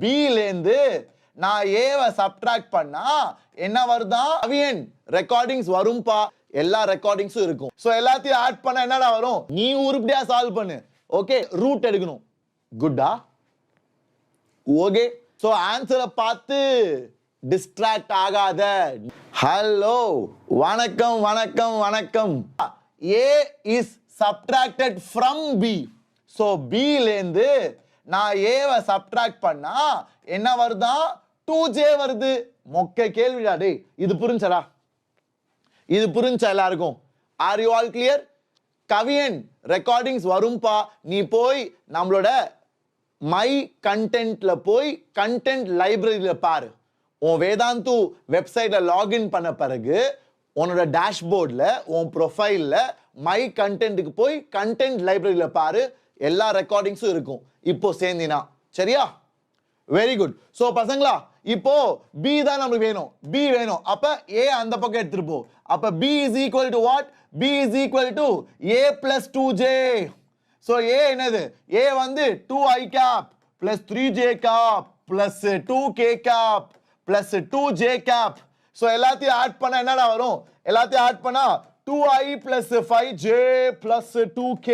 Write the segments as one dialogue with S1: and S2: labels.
S1: B லேந்து நான் A why subtract பண்ணா என்ன வருதா? Avian recordings வரும்பா. எல்லா ரெக்கார்டிங்ஸும் இருக்கும். சோ எல்லாத்தையும் ஆட் பண்ணா என்னடா வரும்? நீ உருப்படியா சால்வ் பண்ணு. ஓகே, ரூட் எடுக்கணும். குட்டா? ஓகே. சோ ஆன்சரை பார்த்து டிஸ்ட்ராக்ட் ஆகாத. ஹலோ, வணக்கம் வணக்கம் வணக்கம். A is subtracted from B. So B லேந்து நான் A வை சப்ட்ராக்ட் பண்ணா என்ன வருதா? 2J வருது. மொக்க கேள்விடா டேய். இது புரிஞ்சடா? இது புரிஞ்சா எல்லாருக்கும்? Are you all clear? கவியன் ரெக்கார்டிங்ஸ் வரும்பா. நீ போய் நம்மளோட மை கண்டென்ட்ல போய் கண்டென்ட் லைப்ரரியில பாரு. உன் வேதாந்து வெப்சைட்ல லாகின் பண்ண பிறகு உன்னோட டேஷ்போர்ட்ல உன் ப்ரொஃபைல்ல மை கண்டென்ட்டுக்கு போய் கண்டென்ட் லைப்ரரியில பாரு. எல்லா ரெக்கார்டிங்ஸும் இருக்கும். இப்போ சேர்ந்தினா சரியா? Very good. சோ பசங்களா, இப்போ B தான் நமக்கு வேணும். B வேணும். அப்ப A அந்த பக்கம் எடுத்துட்டு போ. அப்ப B is equal to what? B is equal to A plus 2J. So A என்னது? A வந்து 2I cap plus 3J cap plus 2K cap plus 2J cap. So எல்லாத்தையும் ஆட் பண்ணா என்னடா வரும்? எல்லாத்தையும் ஆட் பண்ணா 2I plus 5J plus 2K.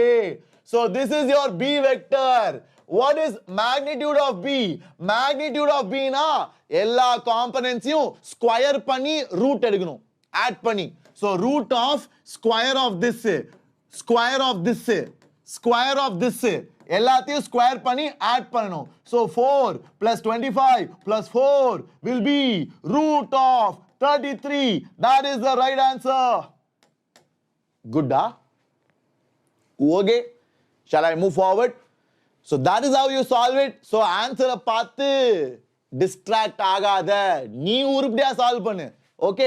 S1: So this is your B vector. What is magnitude of B? Magnitude of B na எல்லா காம்போனன்ட்ஸையும் square பண்ணி root எடுக்கணும். Add பண்ணி. So root of square of this, square of this, square of this எல்லாத்தையும் square பண்ணி add பண்ணணும். So 4 plus 25 plus 4 will be root of 33. That is the right answer. Good da? Okay. Shall I move forward? So that is how you solve it. So answer பார்த்து distract ஆகாத. நீ உருப்படியா solve பண்ணு. Okay.